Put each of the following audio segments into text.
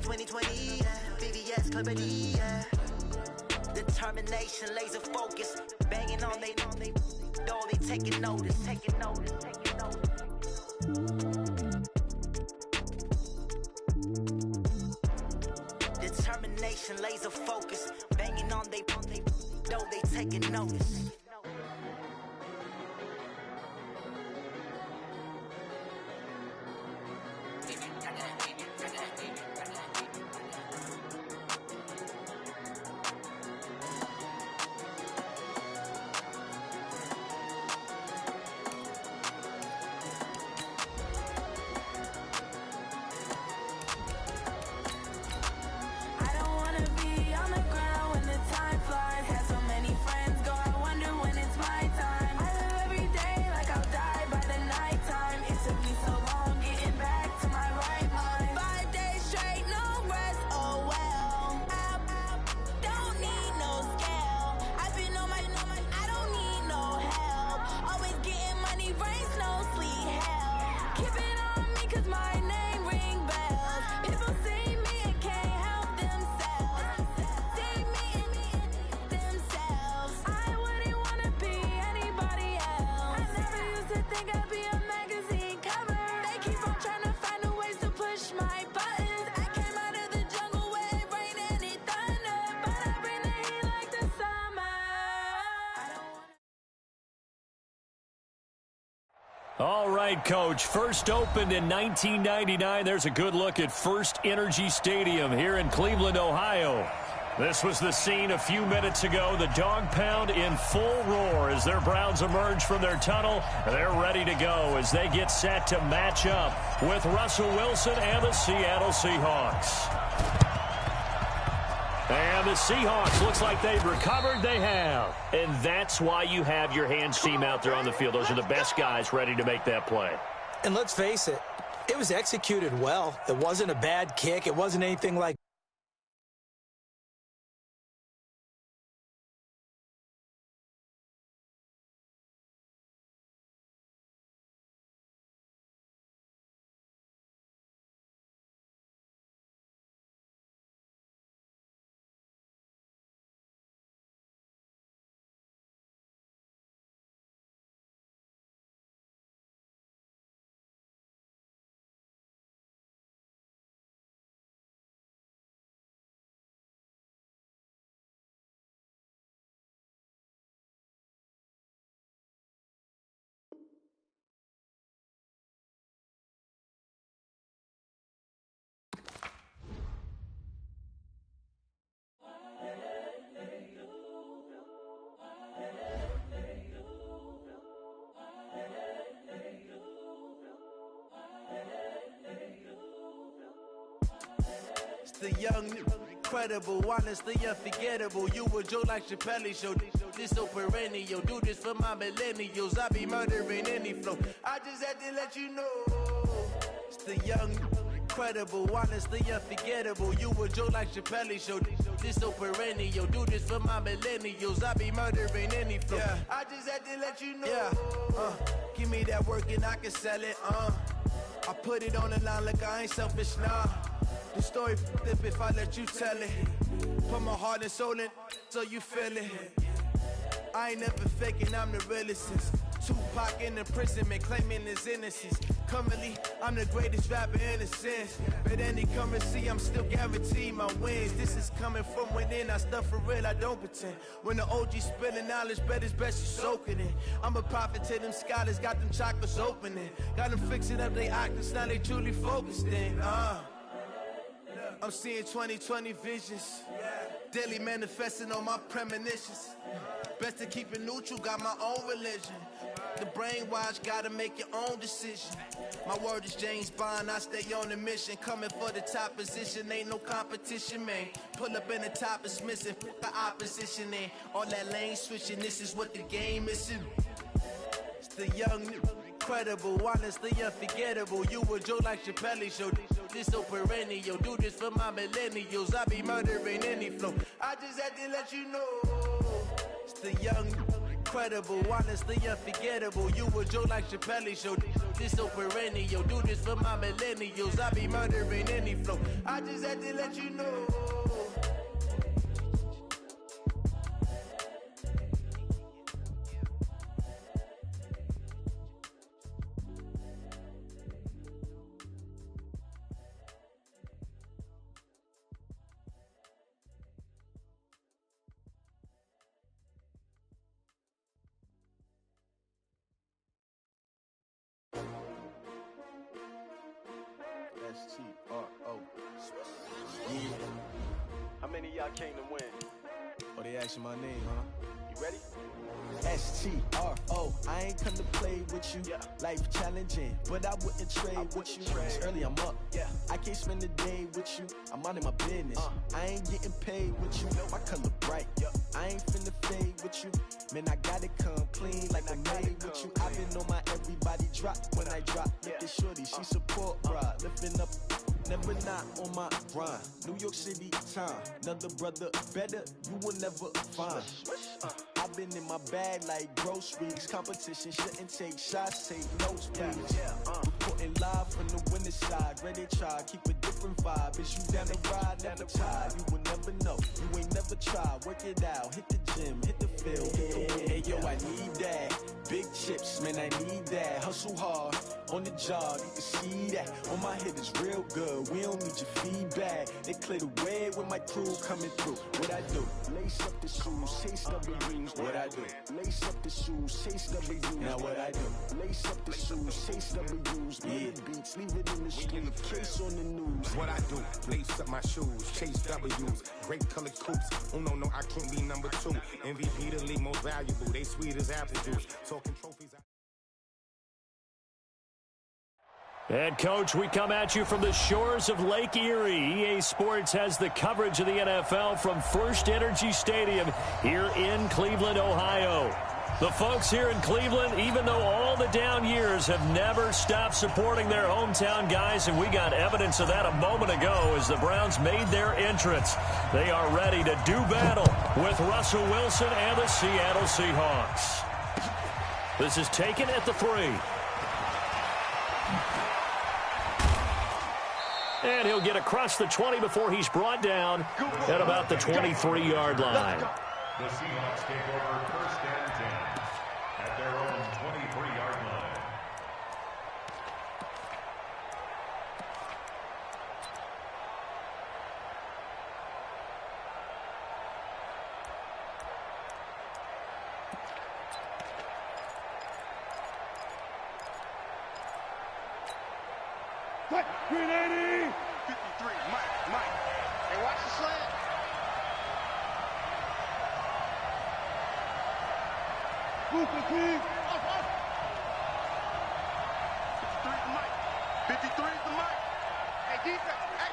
on 2020, yeah. VVS, clarity, yeah. Determination, laser focus, banging on they door, they taking notice. Determination, laser focus, banging on they door, they taking notice. All right, Coach. First opened in 1999. There's a good look at First Energy Stadium here in Cleveland, Ohio. This was the scene a few minutes ago. The dog pound in full roar as their Browns emerge from their tunnel. They're ready to go as they get set to match up with Russell Wilson and the Seattle Seahawks. And the Seahawks, looks like they've recovered. They have. And that's why you have your hands team out there on the field. Those are the best guys ready to make that play. And let's face it, it was executed well. It wasn't a bad kick. It wasn't anything like The young, incredible, honestly unforgettable. You a Joe like Chappelle show. This so perennial. Do this for my millennials. I be murdering any flow. I just had to let you know. It's the young, incredible, honestly unforgettable. You a Joe like Chappelle show. This so perennial. Do this for my millennials. I be murdering any flow. Yeah. I just had to let you know. Yeah. Give me that work and I can sell it. I put it on the line like I ain't selfish, nah. The story flip if I let you tell it. Put my heart and soul in so you feel it. I ain't never faking, I'm the realest since Tupac in imprisonment, claiming his innocence. Currently, I'm the greatest rapper in a sense. But any currency, I'm still guaranteed my wins. This is coming from within, I stuff for real, I don't pretend. When the OG spilling knowledge, bet it's best you soaking it. I'm a prophet to them scholars, got them chakras opening. Got them fixing up they octaves, now they truly focused in. I'm seeing 2020 visions. Daily manifesting on my premonitions. Best to keep it neutral, got my own religion. The brainwash, gotta make your own decision. My word is James Bond, I stay on a mission. Coming for the top position, ain't no competition, man. Pull up in the top is missing, put the opposition in. All that lane switching, this is what the game is in. It's the young, incredible, honestly unforgettable. You a Joe like Chappelle show. This so perennial. Do this for my millennials. I be murdering any flow. I just had to let you know. It's the young, incredible, honestly unforgettable. You a Joe like Chappelle show. This so perennial. Do this for my millennials. I be murdering any flow. I I just had to let you know. S-T-R-O. Yeah. How many of y'all came to win? Oh, they asking my name, huh? You ready? S-T-R-O. I ain't come to play with you. Yeah. Life challenging, but I wouldn't trade with you. It's early, I'm up. Yeah. I can't spend the day with you. I'm minding my business. I ain't getting paid with you. My color bright. I ain't finna fade with you. Man, I gotta come clean like I made with you. I've been on my everybody drop when I drop. Look at shorty, she support bra. Lifting up, never not on my grind. New York City time. Another brother better, you will never find. I've been in my bag like groceries. Competition shouldn't take shots, take notes, please. Reporting live from the winning side. Ready to try, keep a different vibe. Is you down the ride, never tired. You will never know, you ain't never tried. Work it out, hit the gym, hit the field. Hey yo, I need that. Big chips, man, I need that. Hustle hard, on the job, you can see that. On my head is real good, we don't need your feedback. They clear the way with my crew coming through. What I do? Lace up the shoes, chase W's. What I do? Lace up the shoes, chase W's. Now what I do? Lace up the shoes, chase W's. Yeah, beats, leave it in the street, case on the news. What I do? Lace up my shoes, chase W's. Great colored coops. Oh no, I can't be number 2. MVP the league most valuable. They sweet as apple juice. Talking trophies. And, Coach, we come at you from the shores of Lake Erie. EA Sports has the coverage of the NFL from First Energy Stadium here in Cleveland, Ohio. The folks here in Cleveland, even though all the down years, have never stopped supporting their hometown guys, and we got evidence of that a moment ago as the Browns made their entrance. They are ready to do battle with Russell Wilson and the Seattle Seahawks. This is taken at the 3. And he'll get across the 20 before he's brought down at about the 23-yard line. The Seahawks take over first and 10 at their own 23-yard line. What? 380! 53, Mike. Hey, watch the slant. Move the team! 53 to Mike. 53 to Mike. Hey,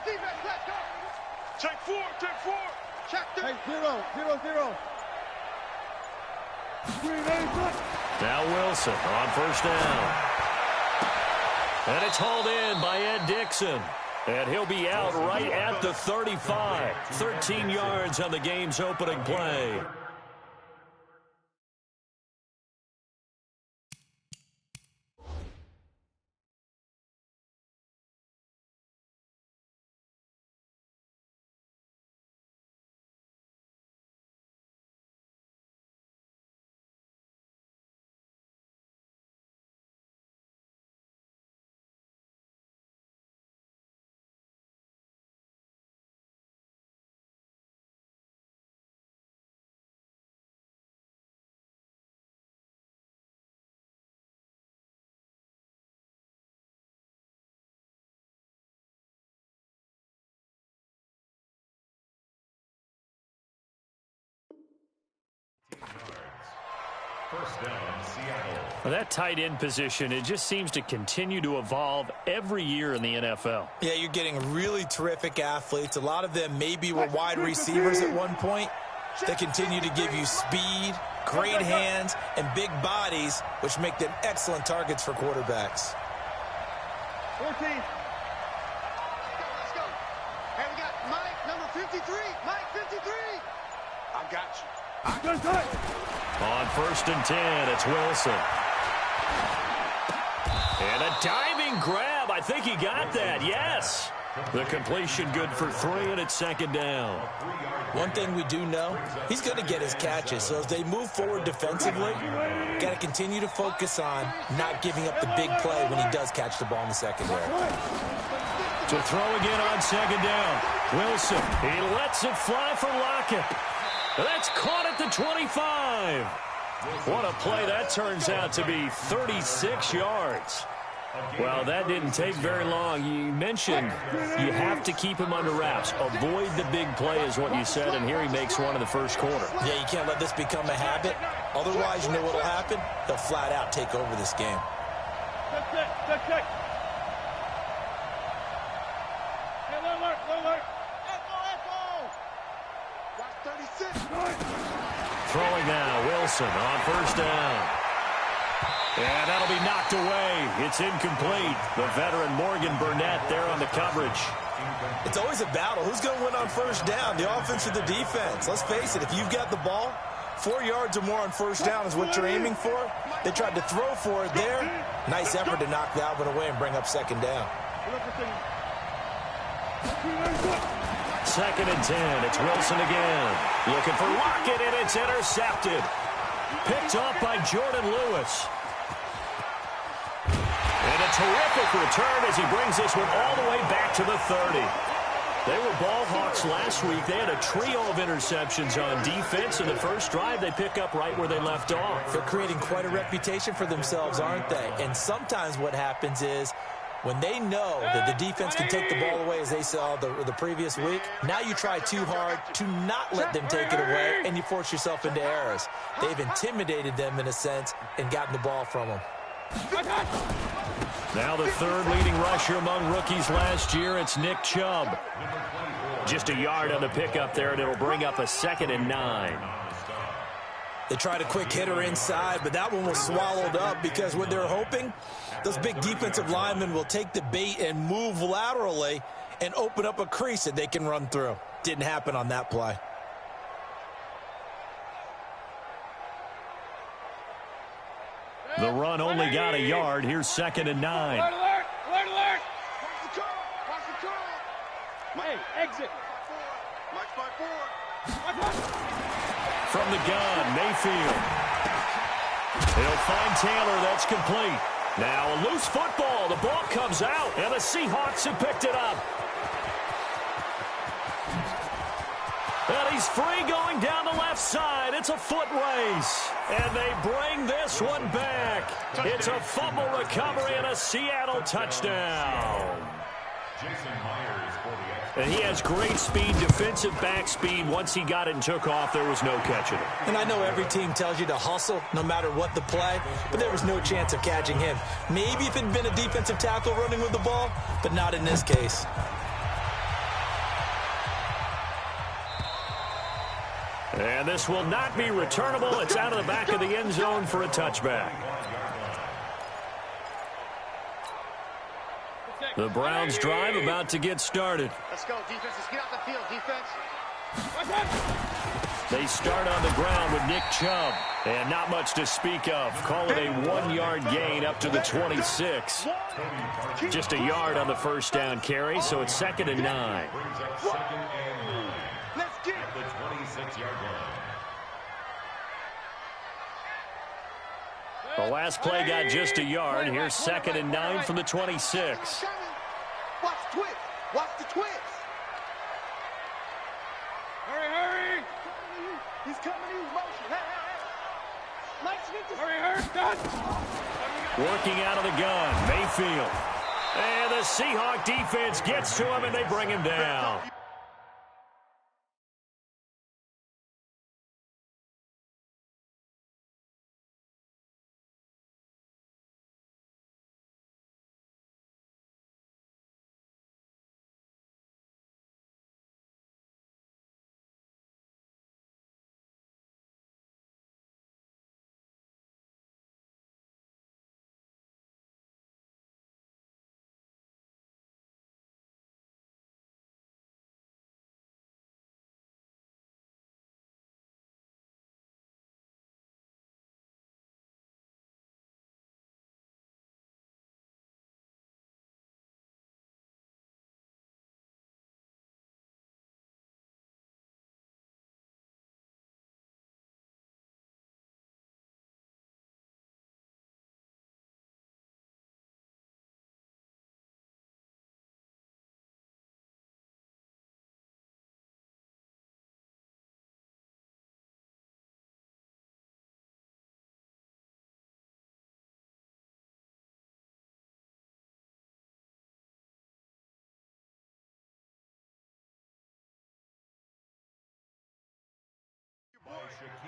defense, let's go. Check 4. Check 3. Hey, 0. 380! Now Wilson on first down. And it's hauled in by Ed Dixon. And he'll be out right at the 35. 13 yards on the game's opening play. First down, Seattle. Well, that tight end position, it just seems to continue to evolve every year in the NFL. Yeah, you're getting really terrific athletes. A lot of them maybe were wide receivers at one point. They continue to give you speed, great hands, and big bodies, which make them excellent targets for quarterbacks. 14. Let's go. Hey, we got Mike, number 53. Mike, 53. I got you. On first and 10, it's Wilson. And a diving grab. I think he got that, yes. The completion good for 3, and it's second down. One thing we do know, he's going to get his catches. So as they move forward defensively, got to continue to focus on not giving up the big play when he does catch the ball in the secondary. To throw again on second down. Wilson, he lets it fly for Lockett. That's caught at the 25. What a play that turns out to be, 36 yards. Well, that didn't take very long. You mentioned you have to keep him under wraps. Avoid the big play is what you said, and here he makes one in the first quarter. Yeah, you can't let this become a habit. Otherwise, you know what will happen? They'll flat out take over this game. Check. Throwing now, Wilson on first down. And that'll be knocked away. It's incomplete. The veteran Morgan Burnett there on the coverage. It's always a battle. Who's going to win on first down, the offense or the defense? Let's face it, if you've got the ball, 4 yards or more on first down is what you're aiming for. They tried to throw for it there. Nice effort to knock that one away and bring up second down. Second and 10. It's Wilson again. Looking for Lockett, and it's intercepted. Picked off by Jordan Lewis. And a terrific return as he brings this one all the way back to the 30. They were ball hawks last week. They had a trio of interceptions on defense. In the first drive, they pick up right where they left off. They're creating quite a reputation for themselves, aren't they? And sometimes what happens is when they know that the defense can take the ball away, as they saw the previous week, now you try too hard to not let them take it away, and you force yourself into errors. They've intimidated them in a sense and gotten the ball from them. Now the third leading rusher among rookies last year, it's Nick Chubb. Just a yard on the pickup there, and it'll bring up a 2nd and 9. They tried a quick hitter inside, but that one was swallowed up because what they're hoping, those big defensive linemen will take the bait and move laterally and open up a crease that they can run through. Didn't happen on that play. The run only got a yard. Here's 2nd and 9. Alert! Watch the curl! Hey, exit! Mike's by 4. From the gun, Mayfield. He'll find Taylor. That's complete. Now a loose football. The ball comes out, and the Seahawks have picked it up. And he's free going down the left side. It's a foot race. And they bring this one back. It's a fumble recovery and a Seattle touchdown. And he has great speed, defensive back speed. Once he got it and took off, there was no catching him. And I know every team tells you to hustle no matter what the play, but there was no chance of catching him. Maybe if it had been a defensive tackle running with the ball, but not in this case. And this will not be returnable. It's out of the back of the end zone for a touchback. The Browns drive about to get started. Let's go, defense. Let's get out the field, defense. They start on the ground with Nick Chubb. And not much to speak of. Call it a 1-yard gain up to the 26. Just a yard on the first down carry, so it's 2nd and 9. Let's get The 26-yard line. The last play got just a yard. Here's 2nd and 9 from the 26. Watch the twist. Watch the twist. Hurry! He's coming in motion. Hurry! Done! Working out of the gun, Mayfield. And the Seahawk defense gets to him, and they bring him down.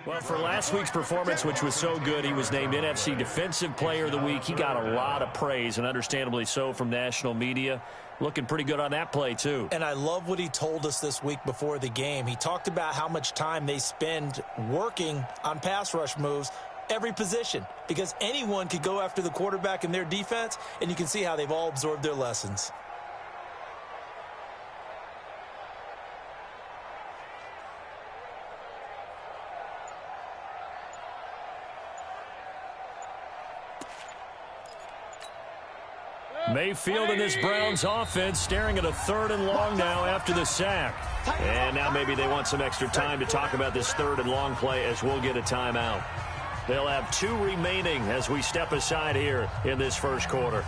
Well, for last week's performance, which was so good, he was named NFC Defensive Player of the Week. He got a lot of praise, and understandably so, from national media. Looking pretty good on that play, too. And I love what he told us this week before the game. He talked about how much time they spend working on pass rush moves, every position, because anyone could go after the quarterback in their defense, and you can see how they've all absorbed their lessons. Mayfield and this Browns offense staring at a 3rd and long now after the sack. And now maybe they want some extra time to talk about this 3rd and long play as we'll get a timeout. They'll have 2 remaining as we step aside here in this first quarter.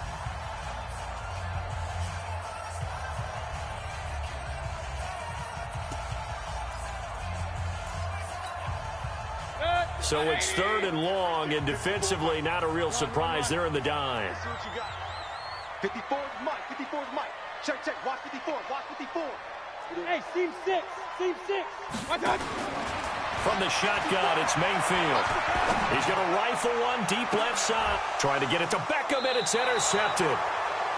So it's 3rd and long, and defensively not a real surprise. They're in the dime. 54 is Mike. 54 is Mike. Check, check. Watch 54. Watch 54. Hey, seam 6. Seam 6. Watch out. From the shotgun, it's Mayfield. He's going to rifle one deep left side. Trying to get it to Beckham, and it's intercepted.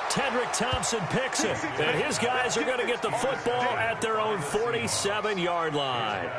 Tedrick Thompson picks it. And his guys are going to get the football at their own 47-yard line.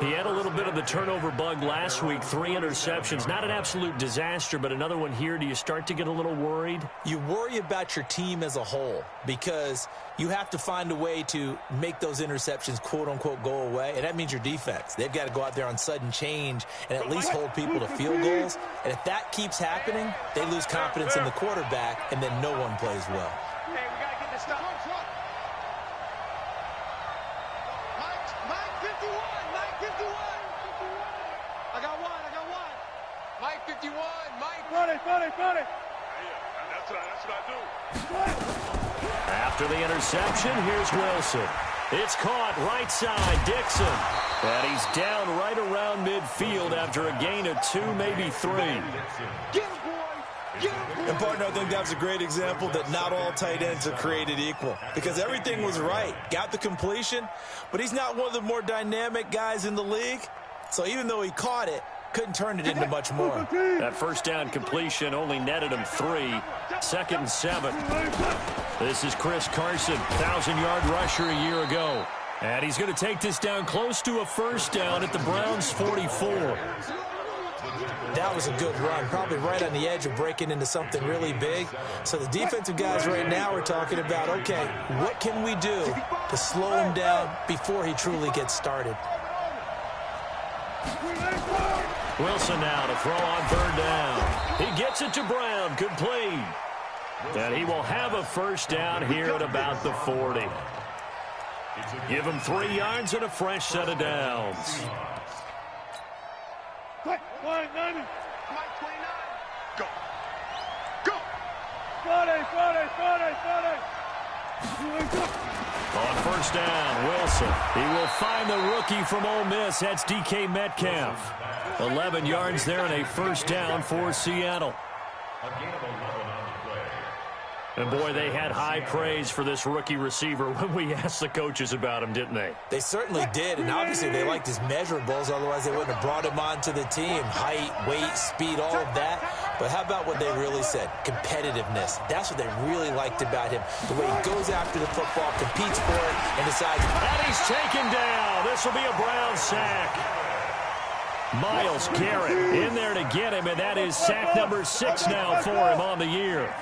He had a little bit of the turnover bug last week, 3 interceptions. Not an absolute disaster, but another one here. Do you start to get a little worried? You worry about your team as a whole because you have to find a way to make those interceptions, quote-unquote, go away, and that means your defense. They've got to go out there on sudden change and at least hold people to field goals. And if that keeps happening, they lose confidence in the quarterback, and then no one plays well. Hey, we got to get this stuff. Mike 51. Mike 51. I got one. Mike 51. Mike. Got it. Yeah, that's what I do. After the interception, here's Wilson. It's caught right side, Dixon. And he's down right around midfield after a gain of 2, maybe 3. Get him, boys. Get him, boys. And, partner, I think that was a great example that not all tight ends are created equal because everything was right. Got the completion, but he's not one of the more dynamic guys in the league. So even though he caught it, couldn't turn it into much more. That first down completion only netted him 3. 2nd and 7. This is Chris Carson, 1,000-yard rusher a year ago. And he's going to take this down close to a first down at the Browns' 44. That was a good run, probably right on the edge of breaking into something really big. So the defensive guys right now are talking about, okay, what can we do to slow him down before he truly gets started? Wilson now to throw on 3rd down. He gets it to Brown. Complete. And he will have a first down here at about the 40. Give him 3 yards and a fresh set of downs. Quick, 90. Mike 29. Go. Go. 40. On first down, Wilson. He will find the rookie from Ole Miss. That's DK Metcalf. 11 yards there and a first down for Seattle. And, boy, they had high praise for this rookie receiver when we asked the coaches about him, didn't they? They certainly did, and obviously they liked his measurables, otherwise they wouldn't have brought him onto the team. Height, weight, speed, all of that. But how about what they really said? Competitiveness. That's what they really liked about him. The way he goes after the football, competes for it, and decides. And he's taken down. This will be a Brown sack. Myles Garrett in there to get him, and that is sack number 6 now for him on the year.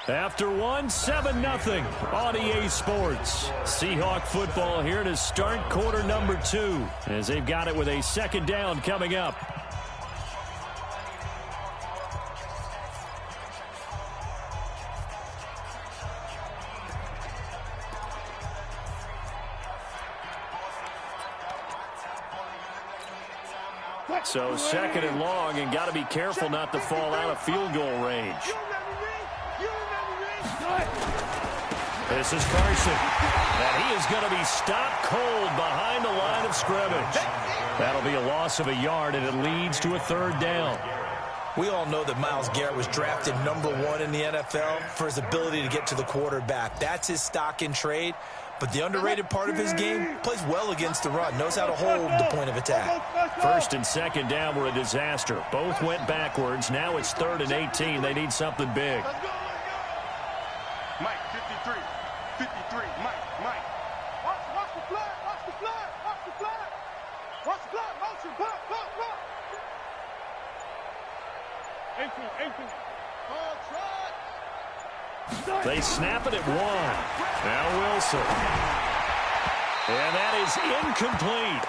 After 7-0 on EA Sports. Seahawk football here to start quarter number 2 as they've got it with a 2nd down coming up. So 2nd and long, and got to be careful not to fall out of field goal range. This is Carson, and he is going to be stopped cold behind the line of scrimmage. That'll be a loss of a yard, and it leads to a 3rd down. We all know that Myles Garrett was drafted #1 in the NFL for his ability to get to the quarterback. That's his stock in trade. But the underrated part of his game, plays well against the run, knows how to hold the point of attack. First and second down were a disaster. Both went backwards. Now it's 3rd and 18. They need something big. Mike, 53. 53. Mike. Watch the flag. Watch the flag. Watch the flag. Watch the flag. Motion. Block. 18. They snap it at 1. Now Wilson. And that is incomplete.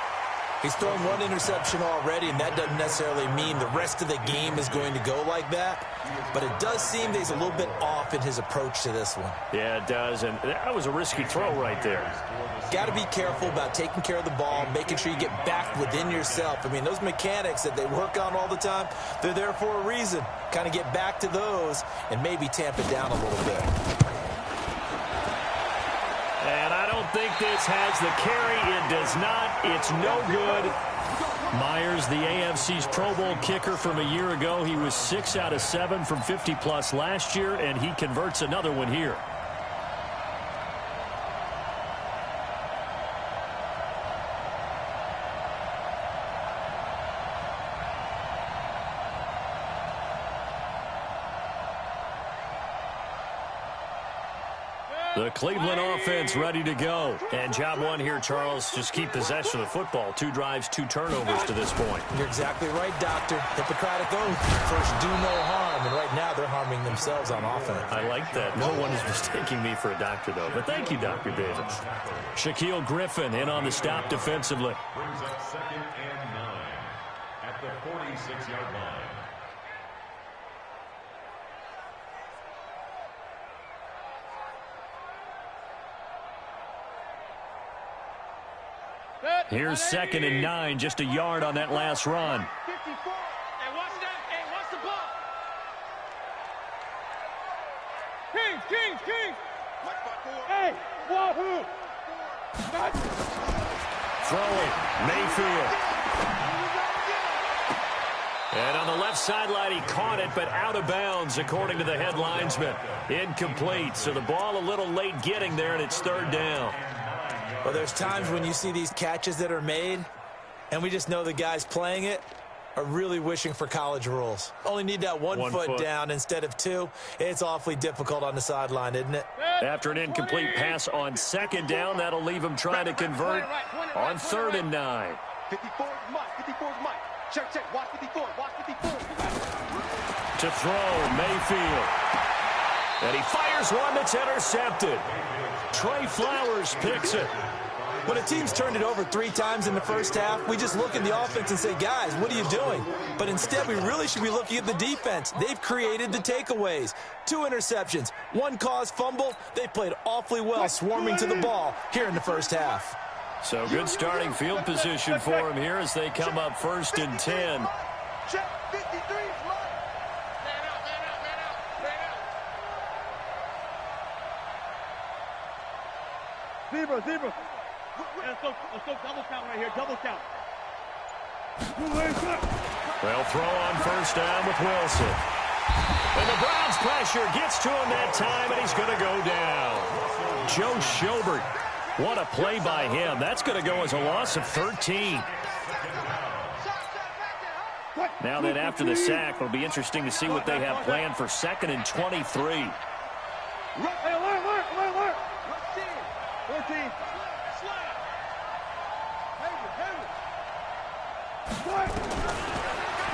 He's thrown 1 interception already, and that doesn't necessarily mean the rest of the game is going to go like that. But it does seem that he's a little bit off in his approach to this one. Yeah, it does, and that was a risky throw right there. Got to be careful about taking care of the ball, making sure you get back within yourself. I mean, those mechanics that they work on all the time, they're there for a reason. Kind of get back to those and maybe tamp it down a little bit. And I don't think this has the carry. It does not. It's no good. Myers, the AFC's Pro Bowl kicker from a year ago. He was 6 out of 7 from 50-plus last year, and he converts another one here. The Cleveland offense ready to go. And job one here, Charles, just keep possession of the football. 2 drives, 2 turnovers to this point. You're exactly right, Doctor. Hippocratic oath. First, do no harm. And right now, they're harming themselves on offense. I like that. No one is mistaking me for a doctor, though. But thank you, Dr. Davis. Shaquille Griffin in on the stop defensively. Brings up 2nd and 9 at the 46-yard line. Here's 2nd and 9, just a yard on that last run. 54. Hey, watch that. Hey, watch the ball. Kings. Hey, wahoo. Throwing, Mayfield. And on the left sideline, he caught it, but out of bounds, according to the head linesman. Incomplete, so the ball a little late getting there, and it's 3rd down. Well, there's times when you see these catches that are made, and we just know the guys playing it are really wishing for college rules. Only need that one foot down instead of 2. It's awfully difficult on the sideline, isn't it? After an incomplete pass on 2nd down, that'll leave him trying to convert on 3rd and 9. 54 is Mike. Check. Watch 54. To throw, Mayfield. And he fires one that's intercepted. Trey Flowers picks it. When a team's turned it over 3 times in the first half, we just look at the offense and say, guys, what are you doing? But instead, we really should be looking at the defense. They've created the takeaways. 2 interceptions, 1 caused fumble. They played awfully well swarming to the ball here in the first half. So good starting field position for him here as they come up 1st and 10. Check 53 is Mike. Zebra. Let's go double count right here. Double count. They'll throw on 1st down with Wilson. And the Browns pressure gets to him that time, and he's going to go down. Joe Schobert. What a play by him. That's going to go as a loss of 13. Now then, after the sack, it'll be interesting to see what they have planned for 2nd and 23. Hey, alert. 14.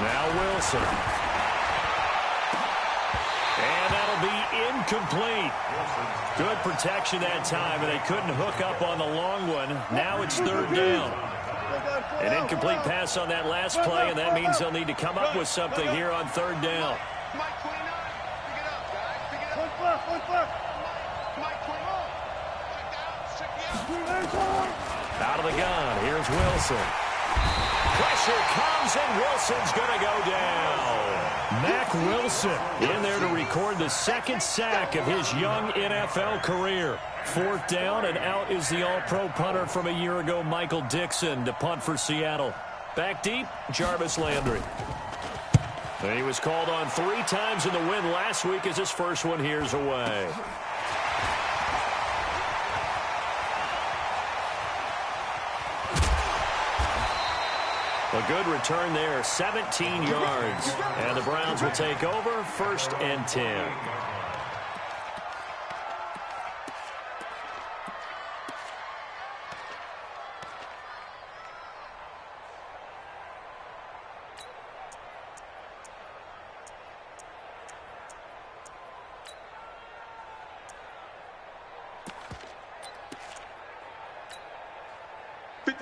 Now Wilson. And that'll be incomplete. Good protection that time, and they couldn't hook up on the long one. Now it's 3rd down. An incomplete pass on that last play, and that means they'll need to come up with something here on 3rd down. Mike 29. Pick it up, guys. Pick it up. One foot. Mike 29. Check the out. Out of the gun, here's Wilson. Pressure comes, and Wilson's going to go down. Mack Wilson in there to record the 2nd sack of his young NFL career. 4th down, and out is the all-pro punter from a year ago, Michael Dixon, to punt for Seattle. Back deep, Jarvis Landry. And he was called on 3 times in the win last week as his first one here's away. A good return there, 17 yards. And the Browns will take over, 1st and 10.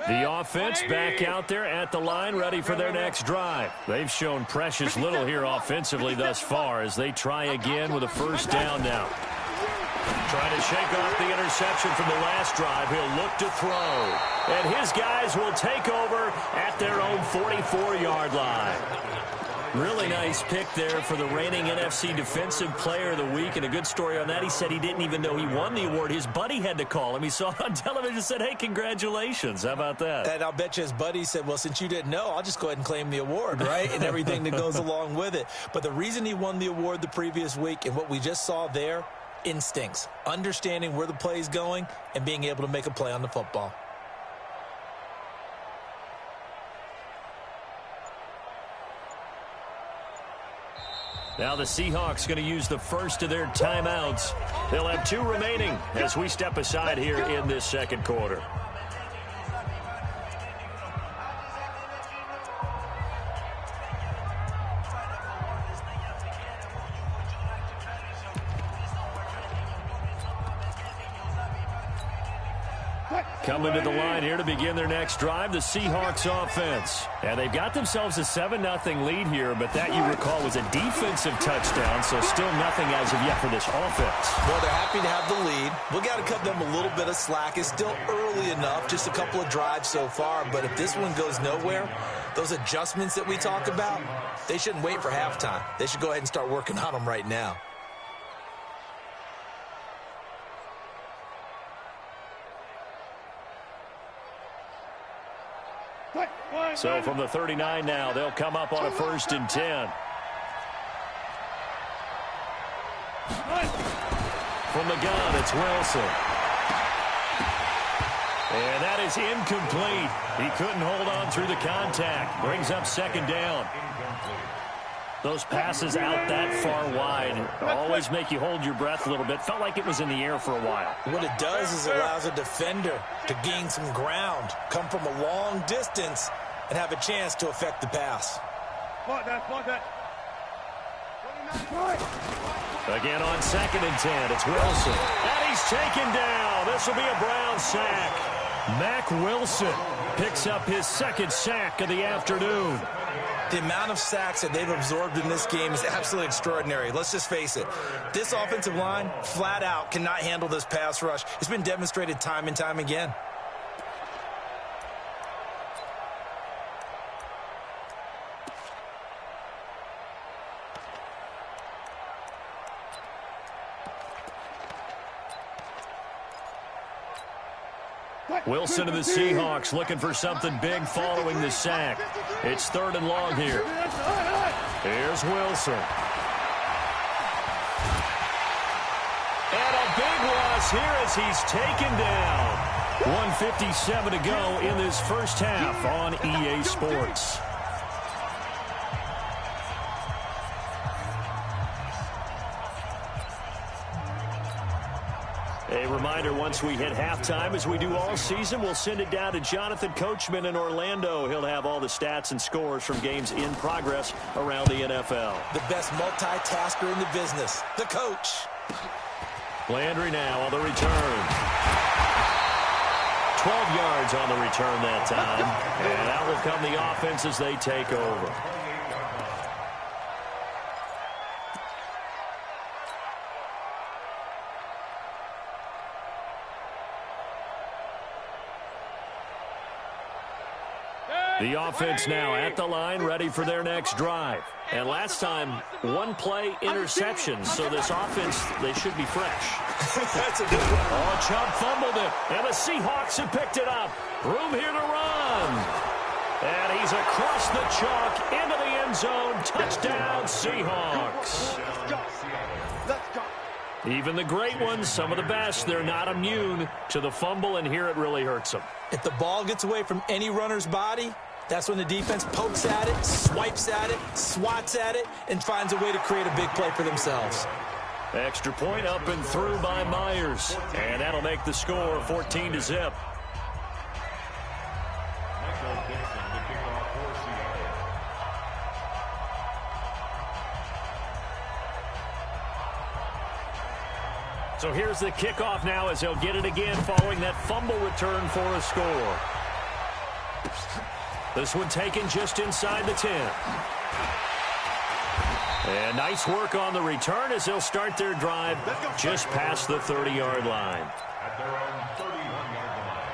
The offense back out there at the line, ready for their next drive. They've shown precious little here offensively thus far as they try again with a 1st down now. Trying to shake off the interception from the last drive. He'll look to throw. And his guys will take over at their own 44-yard line. Really nice pick there for the reigning NFC Defensive Player of the Week. And a good story on that. He said he didn't even know he won the award. His buddy had to call him. He saw it on television and said, hey, congratulations. How about that? And I'll bet you his buddy said, well, since you didn't know, I'll just go ahead and claim the award, right? And everything that goes along with it. But the reason he won the award the previous week and what we just saw there, instincts, understanding where the play is going and being able to make a play on the football. Now the Seahawks going to use the first of their timeouts. They'll have 2 remaining as we step aside here in this 2nd quarter. Coming to the line here to begin their next drive, the Seahawks offense. And they've got themselves a 7-0 lead here, but that, you recall, was a defensive touchdown, so still nothing as of yet for this offense. Well, they're happy to have the lead. We got to cut them a little bit of slack. It's still early enough, just a couple of drives so far, but if this one goes nowhere, those adjustments that we talk about, they shouldn't wait for halftime. They should go ahead and start working on them right now. So from the 39 now, they'll come up on a 1st and 10. From the gun, it's Wilson. And that is incomplete. He couldn't hold on through the contact. Brings up 2nd down. Those passes out that far wide always make you hold your breath a little bit. Felt like it was in the air for a while. What it does is it allows a defender to gain some ground, come from a long distance, and have a chance to affect the pass. Again on 2nd and 10, it's Wilson. And he's taken down. This will be a Brown sack. Mack Wilson picks up his 2nd sack of the afternoon. The amount of sacks that they've absorbed in this game is absolutely extraordinary. Let's just face it. This offensive line, flat out, cannot handle this pass rush. It's been demonstrated time and time again. Wilson of the Seahawks looking for something big following the sack. It's 3rd and long here. Here's Wilson. And a big loss here as he's taken down. 1:57 to go in this first half on EA Sports. A reminder, once we hit halftime, as we do all season, we'll send it down to Jonathan Coachman in Orlando. He'll have all the stats and scores from games in progress around the NFL. The best multitasker in the business, the coach. Landry now on the return. 12 yards on the return that time. And out will come the offense as they take over. The offense now at the line, ready for their next drive. And last time, 1-play interception. So this offense, they should be fresh. That's a good one. Oh, Chubb fumbled it. And the Seahawks have picked it up. Room here to run. And he's across the chalk into the end zone. Touchdown, Seahawks. Let's go. Even the great ones, some of the best, they're not immune to the fumble, and here it really hurts them. If the ball gets away from any runner's body, That's when the defense pokes at it, swipes at it, swats at it, and finds a way to create a big play for themselves. Extra point up and through by Myers. And that'll make the score 14-0. So here's the kickoff now as they'll get it again following that fumble return for a score. This one taken just inside the 10. And nice work on the return as they'll start their drive just past the 30-yard line. At their own 31-yard line.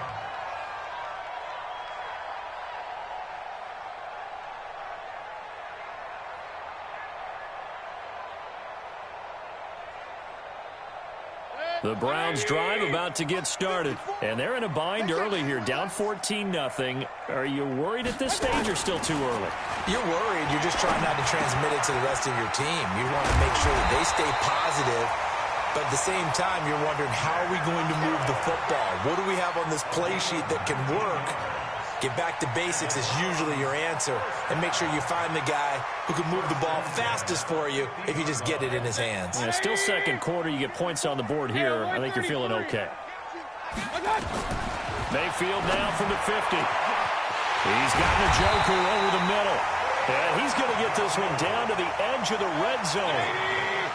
The Browns drive about to get started, and they're in a bind early here, down 14-0. Are you worried at this stage or still too early? You're worried. You're just trying not to transmit it to the rest of your team. You want to make sure that they stay positive, but at the same time, you're wondering, how are we going to move the football? What do we have on this play sheet that can work? Get back to basics is usually your answer, and make sure you find the guy who can move the ball fastest for you if you just get it in his hands. Yeah, still second quarter. You get points on the board here. I think you're feeling okay. Mayfield now from the 50. He's got the Joker over the middle. And he's going to get this one down to the edge of the red zone.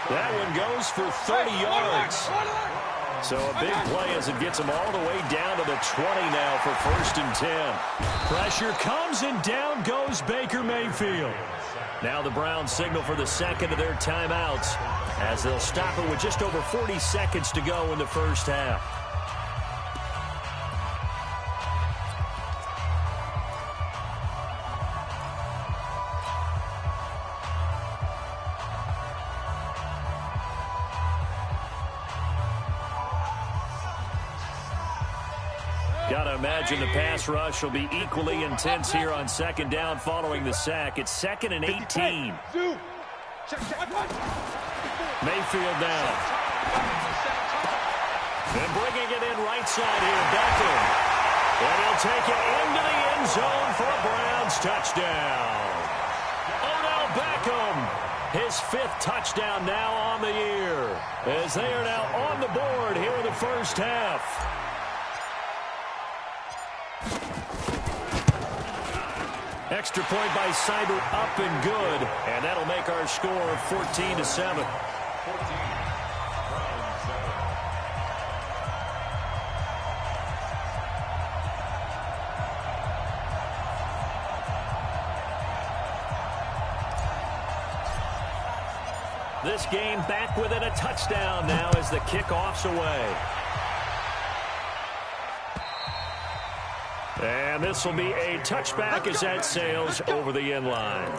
That one goes for 30 yards. So a big play as it gets him all the way down to the 20 now for 1st and 10. Pressure comes and down goes Baker Mayfield. Now the Browns signal for the second of their timeouts as they'll stop it with just over 40 seconds to go in the first half. Got to imagine the pass rush will be equally intense here on second down following the sack. It's 2nd and 18. Mayfield down. And bringing it in right side here, Beckham. And he'll take it into the end zone for a Browns touchdown. Odell Beckham, his 5th touchdown now on the year, as they are now on the board here in the first half. Extra point by Seibert, up and good, and that'll make our score 14-7. This game back within a touchdown now as the kickoff's away. And this will be a touchback as that sails over the end line.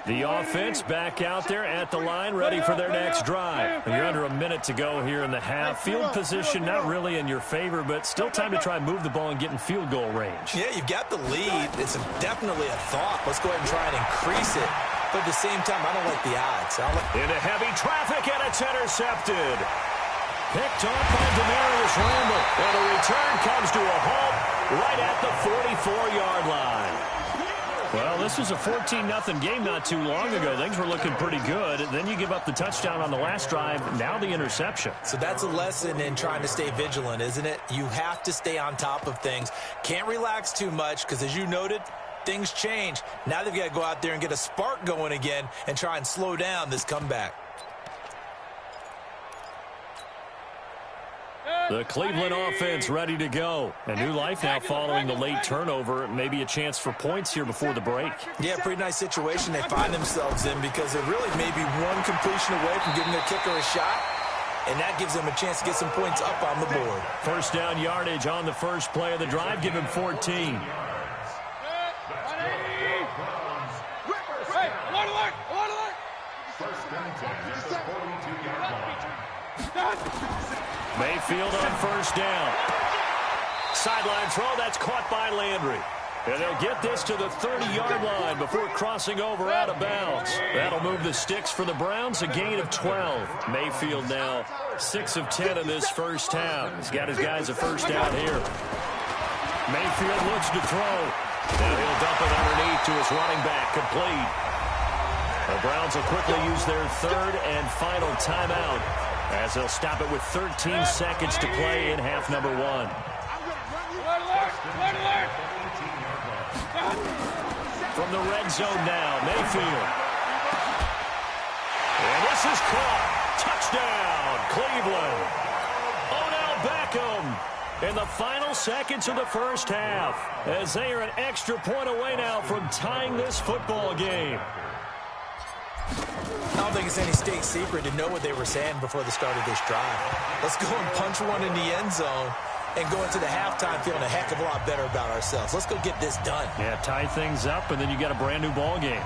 The offense back out there at the line, ready for their next drive. And you're under a minute to go here in the half. Field position not really in your favor, but still time to try and move the ball and get in field goal range. Yeah, you've got the lead. It's definitely a thought. Let's go ahead and try and increase it. But at the same time, I don't like the odds. Into heavy traffic, and it's intercepted. Picked off by Demarius Randall. And the return comes to a halt right at the 44-yard line. Well, this was a 14-0 game not too long ago. Things were looking pretty good. Then you give up the touchdown on the last drive. Now the interception. So that's a lesson in trying to stay vigilant, isn't it? You have to stay on top of things. Can't relax too much because, as you noted, things change. Now they've got to go out there and get a spark going again and try and slow down this comeback. The Cleveland offense ready to go. A new life now following the late turnover. Maybe a chance for points here before the break. Yeah, pretty nice situation they find themselves in because they're really maybe one completion away from giving their kicker a shot, and that gives them a chance to get some points up on the board. First down yardage on the first play of the drive. Give him 14. First and 10 at the 42-yard line. Mayfield on first down. Sideline throw, that's caught by Landry. And they'll get this to the 30-yard line before crossing over out of bounds. That'll move the sticks for the Browns, a gain of 12. Mayfield now 6 of 10 in this first half. He's got his guys a first down here. Mayfield looks to throw. Now he'll dump it underneath to his running back, complete. The Browns will quickly use their third and final timeout as they'll stop it with 13 seconds to play in half number 1. From the red zone now, Mayfield. And this is caught. Touchdown, Cleveland. Odell Beckham in the final seconds of the first half as they are an extra point away now from tying this football game. I don't think it's any state secret to know what they were saying before the start of this drive. Let's go and punch one in the end zone and go into the halftime feeling a heck of a lot better about ourselves. Let's go get this done. Yeah, tie things up, and then you got a brand new ball game.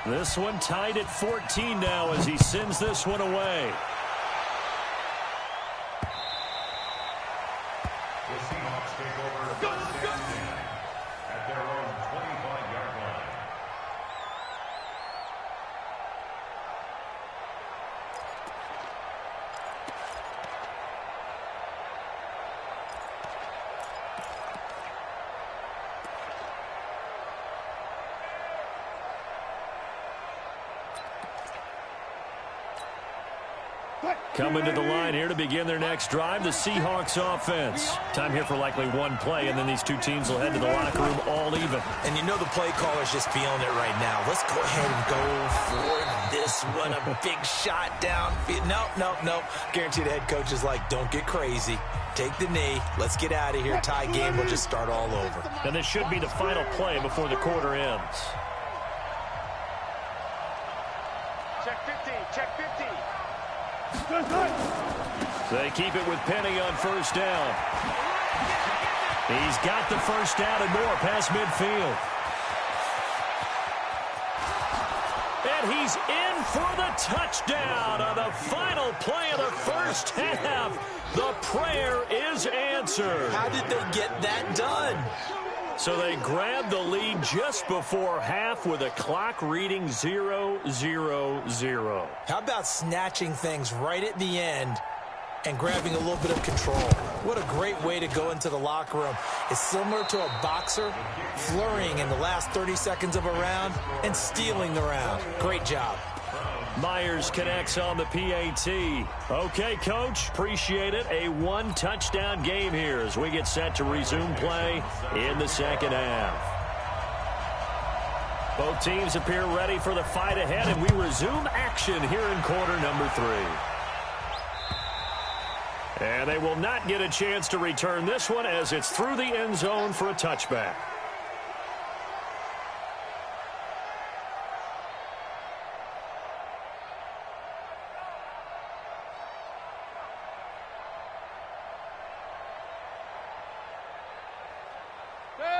This one tied at 14 now as he sends this one away. The Seahawks take over first and 10 at their own 25-yard line. Coming to the line here to begin their next drive, the Seahawks offense. Time here for likely one play, and then these two teams will head to the locker room all even. And you know the play caller's just feeling it right now. Let's go ahead and go for this one. A big shot down. Nope. Guarantee the head coach is like, don't get crazy. Take the knee. Let's get out of here. Tie game. We'll just start all over. And this should be the final play before the quarter ends. Check 15. Check 15. They keep it with Penny on first down. He's got the first down and more past midfield. And he's in for the touchdown on the final play of the first half. The prayer is answered. How did they get that done? So they grabbed the lead just before half with a clock reading 0-0-0. How about snatching things right at the end and grabbing a little bit of control? What a great way to go into the locker room. It's similar to a boxer flurrying in the last 30 seconds of a round and stealing the round. Great job. Myers connects on the PAT. Okay, Coach, appreciate it. A one-touchdown game here as we get set to resume play in the second half. Both teams appear ready for the fight ahead, and we resume action here in quarter number 3. And they will not get a chance to return this one as it's through the end zone for a touchback.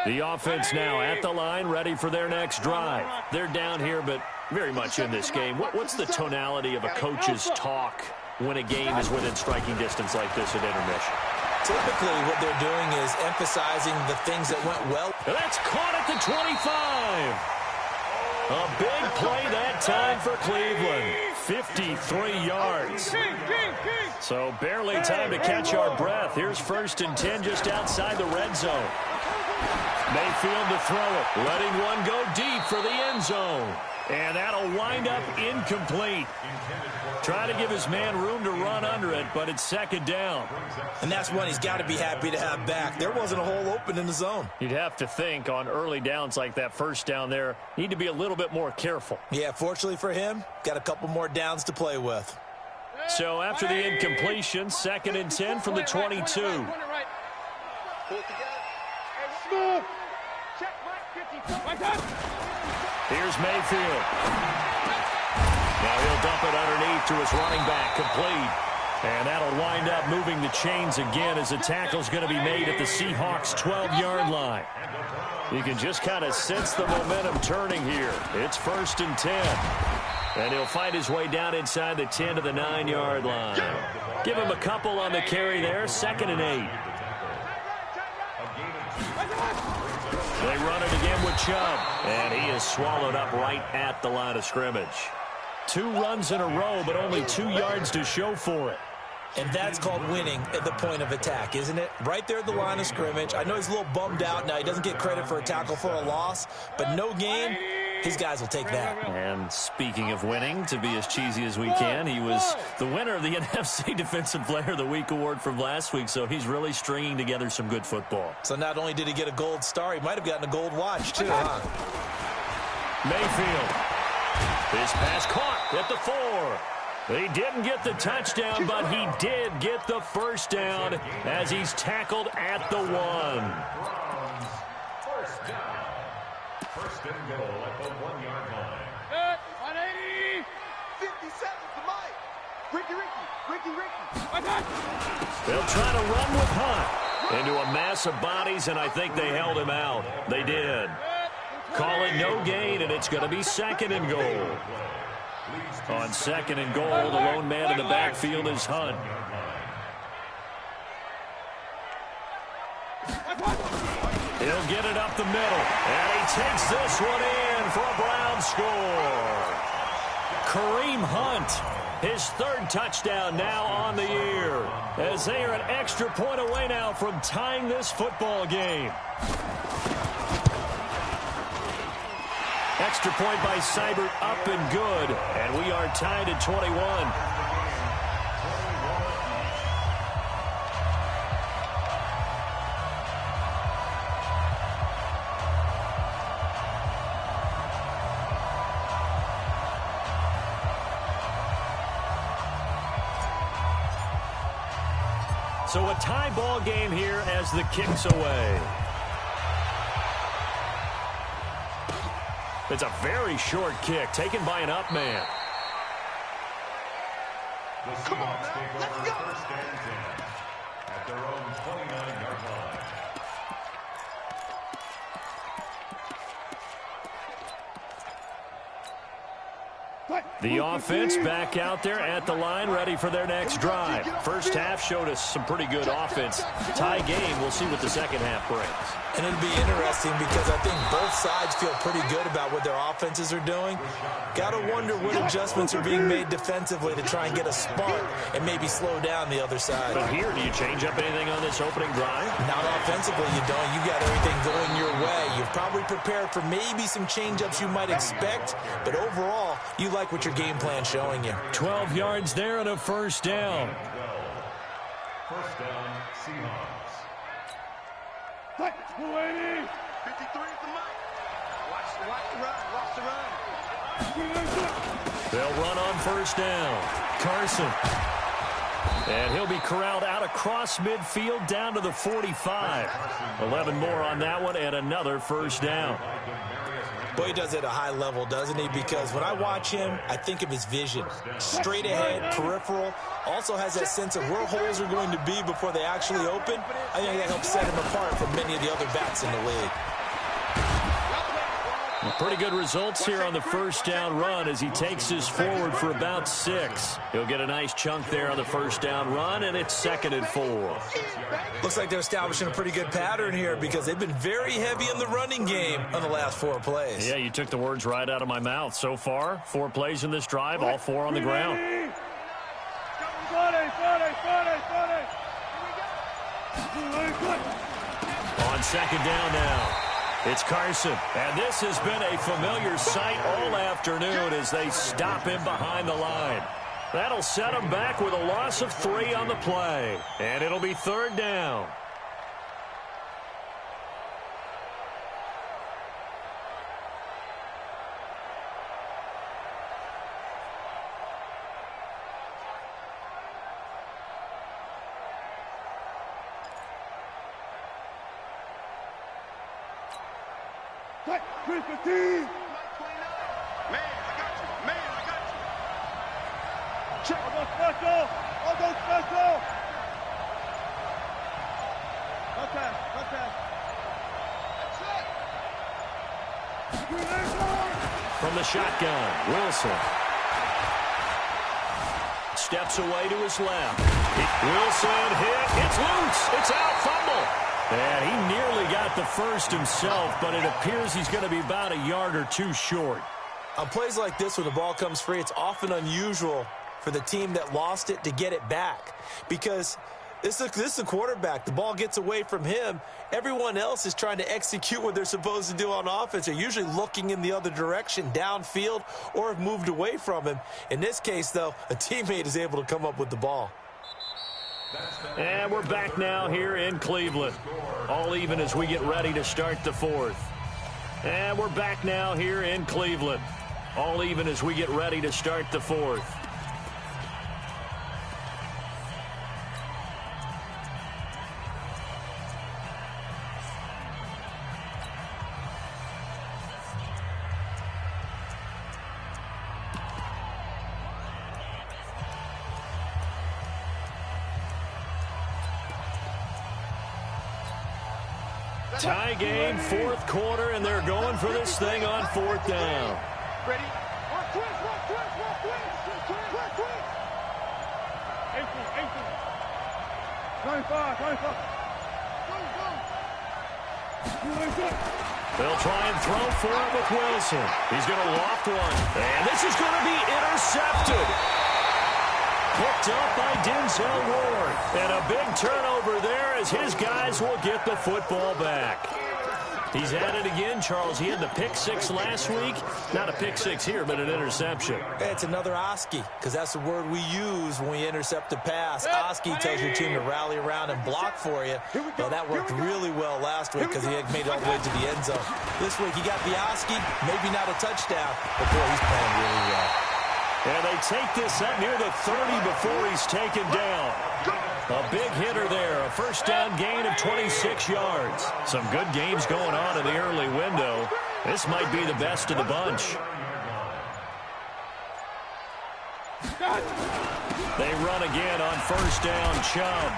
The offense now at the line, ready for their next drive. They're down here, but very much in this game. What's the tonality of a coach's talk when a game is within striking distance like this at intermission? Typically, what they're doing is emphasizing the things that went well. That's caught at the 25. A big play that time for Cleveland. 53 yards. So barely time to catch our breath. Here's 1st and 10 just outside the red zone. Mayfield to throw it, letting one go deep for the end zone. And that'll wind up incomplete. Trying to give his man room to run under it, but it's second down. And that's one he's got to be happy to have back. There wasn't a hole open in the zone. You'd have to think on early downs like that first down there, need to be a little bit more careful. Yeah, fortunately for him, got a couple more downs to play with. So after the incompletion, 2nd and 10 from the 22. Here's Mayfield. Now he'll dump it underneath to his running back, complete. And that'll wind up moving the chains again as the tackle's going to be made at the Seahawks' 12-yard line. You can just kind of sense the momentum turning here. It's 1st and 10. And he'll fight his way down inside the 10 to the 9-yard line. Give him a couple on the carry there, 2nd and 8. They run it again with Chubb, and he is swallowed up right at the line of scrimmage. 2 runs in a row, but only 2 yards to show for it. And that's called winning at the point of attack, isn't it? Right there at the line of scrimmage. I know he's a little bummed out now. He doesn't get credit for a tackle for a loss, but no gain, his guys will take that. And speaking of winning, to be as cheesy as we can, he was the winner of the NFC Defensive Player of the Week award from last week, so he's really stringing together some good football. So not only did he get a gold star, he might have gotten a gold watch, too, huh? Mayfield. His pass caught at the 4. He didn't get the touchdown, but he did get the first down as he's tackled at the 1. First down. 1st and goal at the 1-yard line. 180. 50 seconds to Mike. Ricky. They'll try to run with Hunt into a mass of bodies, and I think they held him out. They did. Call it no gain, and it's going to be 2nd and goal. On 2nd and goal, the lone man in the backfield is Hunt. He'll get it up the middle, and he takes this one in for a Brown score. Kareem Hunt, his 3rd touchdown now on the year, as they are an extra point away now from tying this football game. Extra point by Seibert, up and good, and we are tied at 21. So a tie ball game here as the kick's away. It's a very short kick taken by an up man. The Seahawks take over 1st and 10 at their own 29-yard line. The offense back out there at the line, ready for their next drive. First half showed us some pretty good offense. Tie game, we'll see what the second half brings. And it'll be interesting because I think both sides feel pretty good about what their offenses are doing. Got to wonder what adjustments are being made defensively to try and get a spark and maybe slow down the other side. But here, do you change up anything on this opening drive? Not offensively, you don't. You got everything going your way. You've probably prepared for maybe some change-ups you might expect, but overall, you like what your game plan's showing you. 12 yards there and a first down. First down, Seahawks. 280. 53 is the Mike. Watch the run. They'll run on first down. Carson. And he'll be corralled out across midfield down to the 45. 11 more on that one and another first down. Boy, he does it at a high level, doesn't he? Because when I watch him, I think of his vision. Straight ahead, peripheral. Also has that sense of where holes are going to be before they actually open. I think that helps set him apart from many of the other backs in the league. Pretty good results here on the first down run as he takes this forward for about 6. He'll get a nice chunk there on the first down run, and it's 2nd and 4. Looks like they're establishing a pretty good pattern here because they've been very heavy in the running game on the last 4 plays. Yeah, you took the words right out of my mouth. So far, 4 plays in this drive, all 4 on the ground. On 2nd down now. It's Carson, and this has been a familiar sight all afternoon as they stop him behind the line. That'll set him back with a loss of 3 on the play, and it'll be 3rd down. Man, I got you. Man, I got you. Check. I'll go special. I'll go special. Okay. That's it. From the shotgun, Wilson. Steps away to his left. Wilson hit. It's loose. It's out. Fumble. And he nearly got the first himself, but it appears he's going to be about a yard or two short. On plays like this, when the ball comes free, it's often unusual for the team that lost it to get it back. Because this is the quarterback. The ball gets away from him. Everyone else is trying to execute what they're supposed to do on offense. They're usually looking in the other direction, downfield, or have moved away from him. In this case, though, a teammate is able to come up with the ball. And we're back now here in Cleveland. All even as we get ready to start the fourth. And we're back now here in Cleveland. All even as we get ready to start the fourth. Tie game, fourth quarter, and they're going for this thing on fourth down. Ready? One twist. 25. They'll try and throw for it with Wilson. He's going to loft one, and this is going to be intercepted. Picked up by Denzel Ward. And a big turnover there as his guys will get the football back. He's at it again, Charles. He had the pick six last week. Not a pick six here, but an interception. It's another Oski, because that's the word we use when we intercept a pass. Oski tells your team to rally around and block for you. Well, that worked really well last week because he had made it all the way to the end zone. This week he got the Oski, maybe not a touchdown, but boy, he's playing really well. And they take this up near the 30 before he's taken down. A big hitter there, a first down gain of 26 yards. Some good games going on in the early window. This might be the best of the bunch. They run again on first down, Chubb.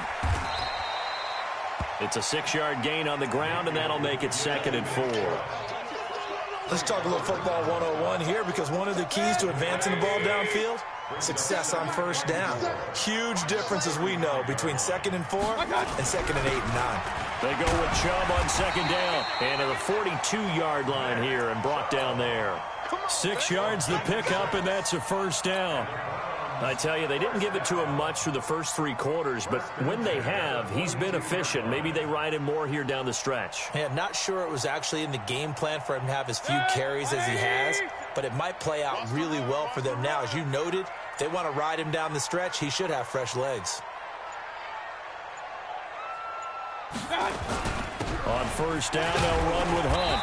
It's a 6-yard gain on the ground, and that'll make it 2nd and 4. Let's talk a little football 101 here, because one of the keys to advancing the ball downfield, success on first down. Huge difference, as we know, between 2nd and 4 and 2nd and 8 and 9. They go with Chubb on 2nd down and to the 42-yard line here and brought down there. 6 yards the pickup, and that's a first down. I tell you, they didn't give it to him much through the first 3 quarters, but when they have, he's been efficient. Maybe they ride him more here down the stretch. Yeah, not sure it was actually in the game plan for him to have as few carries as he has, but it might play out really well for them now. As you noted, if they want to ride him down the stretch, he should have fresh legs. On first down, they'll run with Hunt.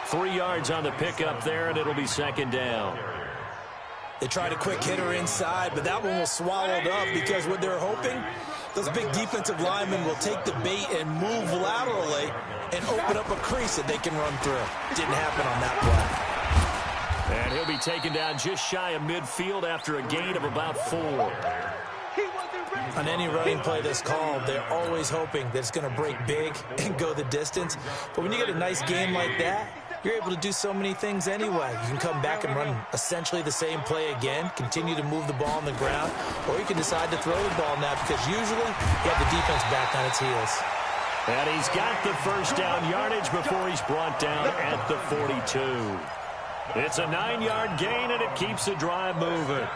3 yards on the pickup there, and it'll be 2nd down. They tried a quick hitter inside, but that one was swallowed up because what they're hoping, those big defensive linemen will take the bait and move laterally and open up a crease that they can run through. Didn't happen on that play. And he'll be taken down just shy of midfield after a gain of about 4. On any running play that's called, they're always hoping that it's going to break big and go the distance. But when you get a nice game like that, you're able to do so many things anyway. You can come back and run essentially the same play again, continue to move the ball on the ground, or you can decide to throw the ball now because usually you have the defense back on its heels. And he's got the first down yardage before he's brought down at the 42. It's a 9-yard gain, and it keeps the drive moving.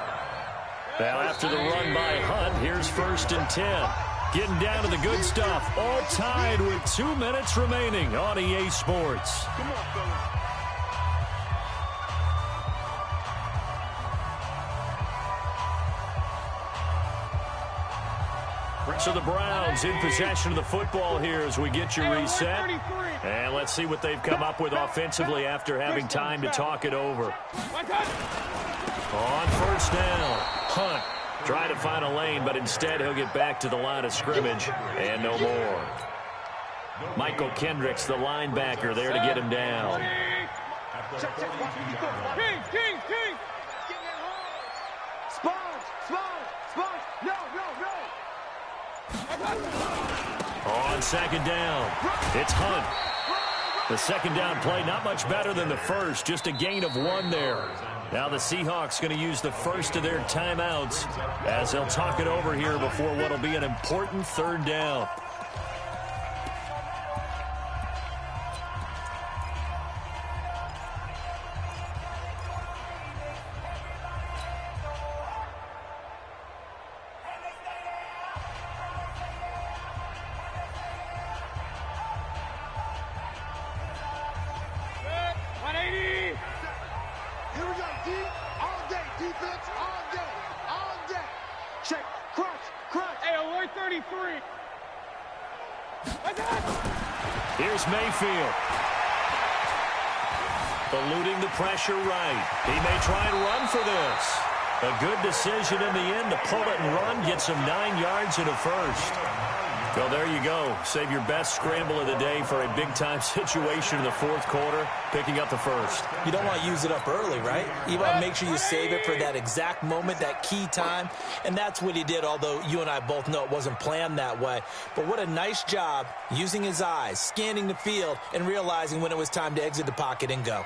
Now after the run by Hunt, here's 1st and 10. Getting down to the good stuff, all tied with 2 minutes remaining on EA Sports. So the Browns in possession of the football here as we get you reset. And let's see what they've come up with offensively after having time to talk it over. On first down, Hunt. Try to find a lane, but instead he'll get back to the line of scrimmage and no more. Michael Kendricks, the linebacker, there to get him down. Check, watch 54. King. Sponge. No. On second down, it's Hunt. The second down play, not much better than the first, just a gain of 1 there. Now the Seahawks going to use the first of their timeouts as they'll talk it over here before what will be an important third down. Here's Mayfield. Eluding the pressure right. He may try and run for this. A good decision in the end to pull it and run. Gets him 9 yards and a first. Well, there you go. Save your best scramble of the day for a big-time situation in the fourth quarter, picking up the first. You don't want to use it up early, right? You want to make sure you save it for that exact moment, that key time, and that's what he did, although you and I both know it wasn't planned that way. But what a nice job using his eyes, scanning the field, and realizing when it was time to exit the pocket and go.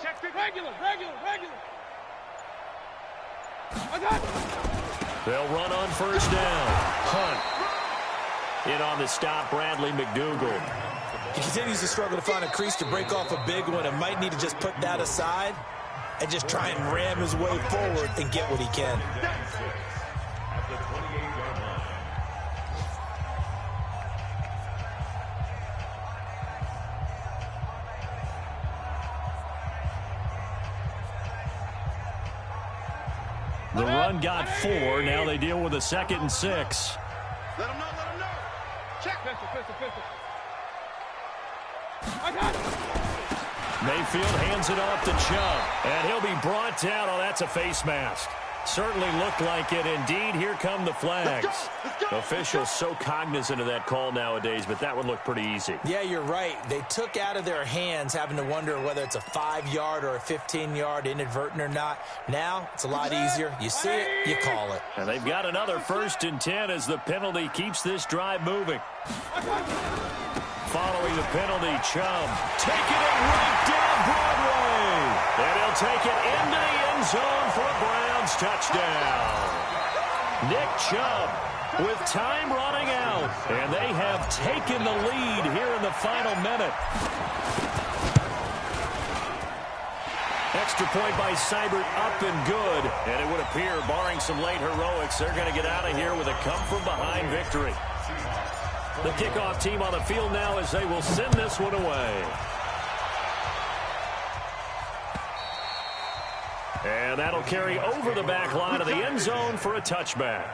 Check it. Regular. They'll run on first down. Hunt. In on the stop, Bradley McDougald. He continues to struggle to find a crease to break off a big one and might need to just put that aside and just try and ram his way forward and get what he can. The run got 4. Now they deal with a 2nd and 6. Let him know. Check. Pistol. Mayfield hands it off to Chubb, and he'll be brought down. Oh, that's a face mask. Certainly looked like it. Indeed, here come the flags. Let's go. Officials so cognizant of that call nowadays, but that would look pretty easy. Yeah, you're right. They took out of their hands having to wonder whether it's a 5-yard or a 15-yard inadvertent or not. Now, it's a lot easier. You see it, you call it. And they've got another 1st and 10 as the penalty keeps this drive moving. Following the penalty, Chubb taking it right down Broadway. And he'll take it into the end zone for a Browns touchdown. Nick Chubb with time running out. And they have taken the lead here in the final minute. Extra point by Seibert, up and good. And it would appear, barring some late heroics, they're going to get out of here with a come-from-behind victory. The kickoff team on the field now as they will send this one away. And that'll carry over the back line of the end zone for a touchback.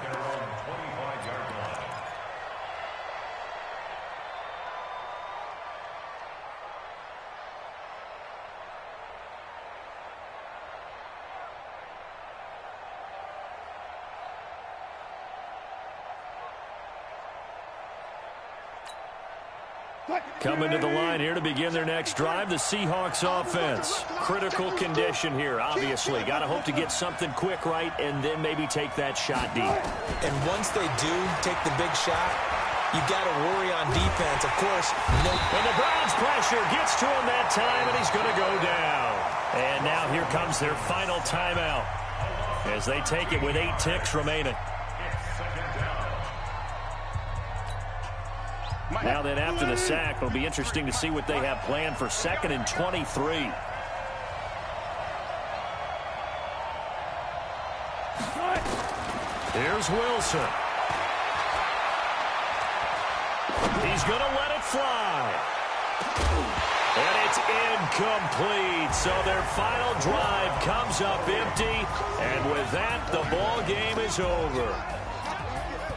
Coming to the line here to begin their next drive, the Seahawks offense. Critical condition here, obviously. Got to hope to get something quick right and then maybe take that shot deep. And once they do take the big shot, you got to worry on defense. Of course, no. And the Browns pressure gets to him that time, and he's going to go down. And now here comes their final timeout as they take it with 8 ticks remaining. Now then, after the sack, it'll be interesting to see what they have planned for 2nd and 23. Here's Wilson. He's going to let it fly. And it's incomplete. So their final drive comes up empty. And with that, the ball game is over.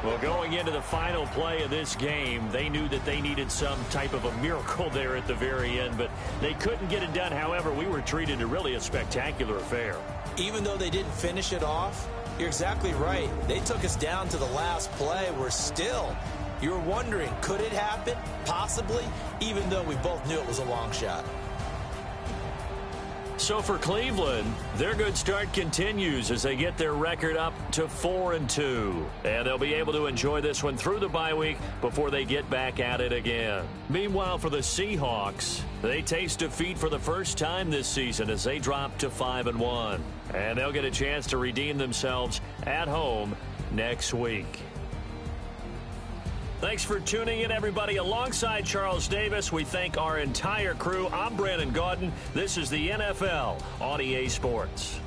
Well, going into the final play of this game, they knew that they needed some type of a miracle there at the very end, but they couldn't get it done. However, we were treated to really a spectacular affair. Even though they didn't finish it off, you're exactly right. They took us down to the last play. We're still You were wondering, could it happen? Possibly, even though we both knew it was a long shot. So for Cleveland, their good start continues as they get their record up to 4-2. And they'll be able to enjoy this one through the bye week before they get back at it again. Meanwhile, for the Seahawks, they taste defeat for the first time this season as they drop to 5-1. And they'll get a chance to redeem themselves at home next week. Thanks for tuning in, everybody. Alongside Charles Davis, we thank our entire crew. I'm Brandon Gaudin. This is the NFL on EA Sports.